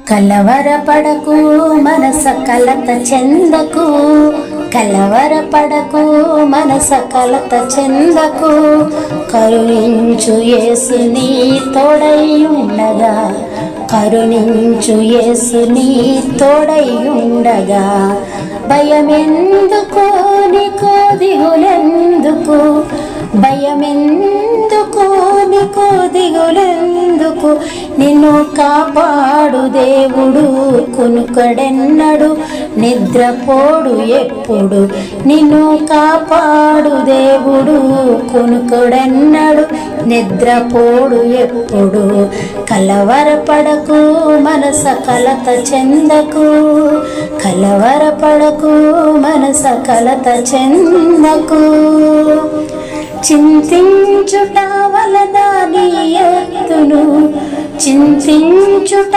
కలవరపడకు మనస కలత చెందకు, కలవరపడకు మనస కలత చెందకు. కరుణించు యేసు నీ తోడై ఉండగా, కరుణించు యేసు నీ తోడై ఉండగా. భయమెందుకు నీకు దిగులెందుకు, భయమెందుకు నీకు దిగులెందుకు. నిన్ను కాపాడు దేవుడు కునుకడెన్నడు, నిద్రపోడు ఎప్పుడు. నిన్ను కాపాడు దేవుడు కునుకడెన్నడు, నిద్రపోడు ఎప్పుడు. కలవరపడకు మనస కలత చెందకు, కలవరపడకు మనస కలత చెందకు. చింతించుట వలన నీ ఎత్తును, చింతించుట